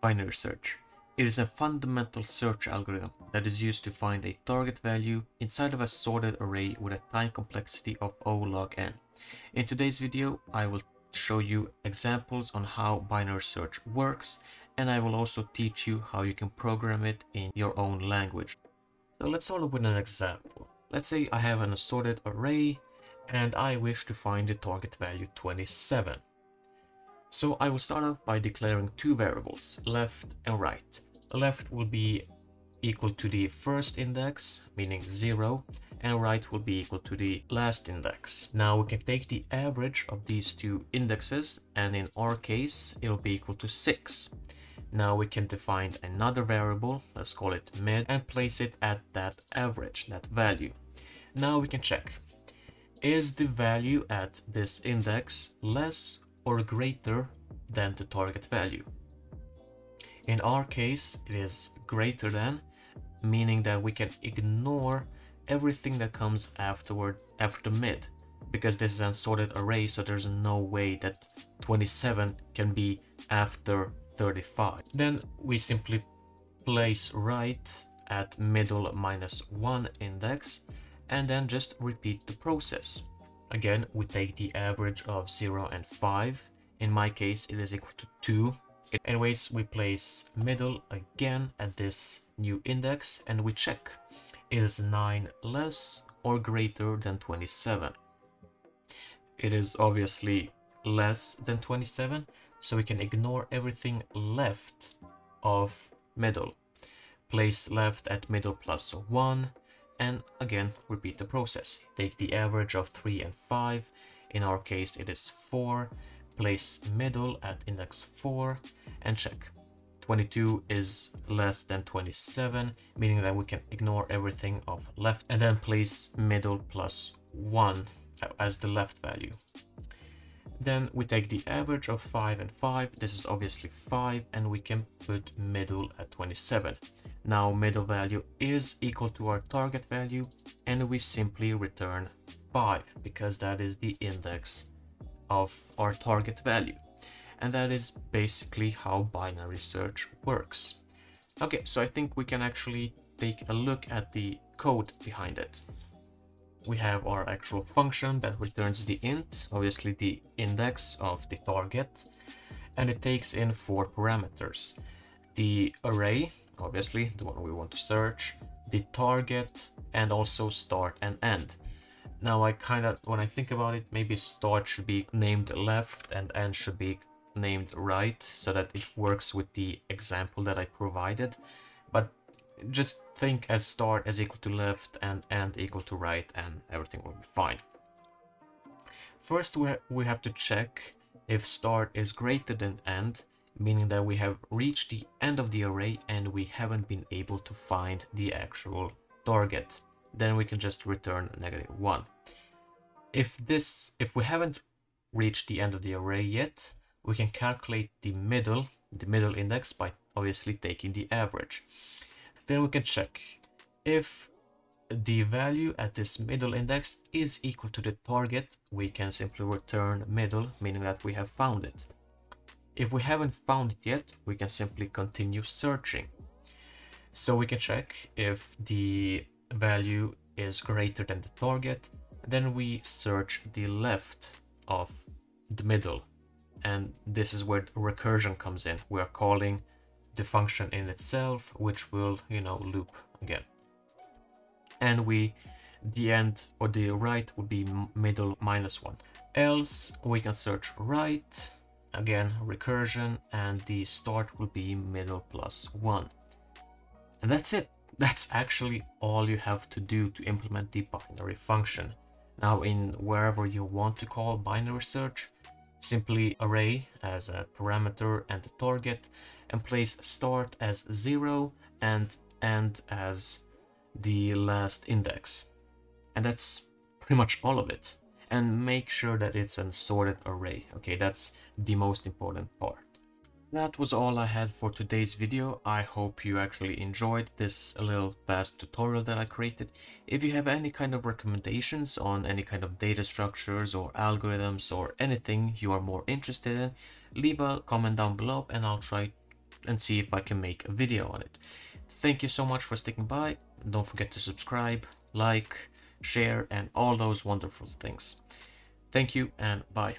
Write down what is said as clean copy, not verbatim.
Binary search. It is a fundamental search algorithm that is used to find a target value inside of a sorted array with a time complexity of O log n. In today's video, I will show you examples on how binary search works, and I will also teach you how you can program it in your own language. So let's start with an example. Let's say I have an assorted array and I wish to find the target value 27. So I will start off by declaring two variables, left and right. Left will be equal to the first index, meaning 0, and right will be equal to the last index. Now we can take the average of these two indexes, and in our case, it'll be equal to 6. Now we can define another variable, let's call it mid, and place it at that average, that value. Now we can check, is the value at this index less or greater than the target value? In our case, it is greater than, meaning that we can ignore everything that comes after mid, because this is an sorted array, so there's no way that 27 can be after 35. Then we simply place right at middle minus 1 index, and then just repeat the process. Again, we take the average of 0 and 5. In my case, it is equal to 2. Anyways, we place middle again at this new index, and we check, is 9 less or greater than 27? It is obviously less than 27, so we can ignore everything left of middle. Place left at middle plus 1, and again repeat the process. Take the average of 3 and 5, in our case it is 4, place middle at index 4 and check. 22 is less than 27, meaning that we can ignore everything of left, and then place middle plus 1 as the left value. Then we take the average of 5 and 5, this is obviously 5, and we can put middle at 27. Now middle value is equal to our target value, and we simply return 5, because that is the index of our target value. And that is basically how binary search works. Okay, so I think we can actually take a look at the code behind it. We have our actual function that returns the int, obviously the index of the target, and it takes in 4 parameters. The array, obviously the one we want to search, the target, and also start and end. Now when I think about it, maybe start should be named left and end should be named right, so that it works with the example that I provided. But just think as start as equal to left and end equal to right, and everything will be fine. First we have to check if start is greater than end, meaning that we have reached the end of the array and we haven't been able to find the actual target. Then we can just return -1. If we haven't reached the end of the array yet, we can calculate the middle index by obviously taking the average. Then we can check if the value at this middle index is equal to the target, we can simply return middle, meaning that we have found it. If we haven't found it yet, we can simply continue searching. So we can check if the value is greater than the target, then we search the left of the middle, and this is where recursion comes in. We are calling the function in itself, which will, loop again. And the end or the right would be middle -1. Else we can search right, again recursion, and the start will be middle +1. And that's it. That's actually all you have to do to implement the binary function. Now in wherever you want to call binary search, simply array as a parameter and the target, and place start as 0 and end as the last index. And that's pretty much all of it. And make sure that it's a sorted array. Okay, that's the most important part. That was all I had for today's video. I hope you actually enjoyed this little fast tutorial that I created. If you have any kind of recommendations on any kind of data structures or algorithms or anything you are more interested in, leave a comment down below and I'll try and see if I can make a video on it. Thank you so much for sticking by. Don't forget to subscribe, like, share, and all those wonderful things. Thank you and bye.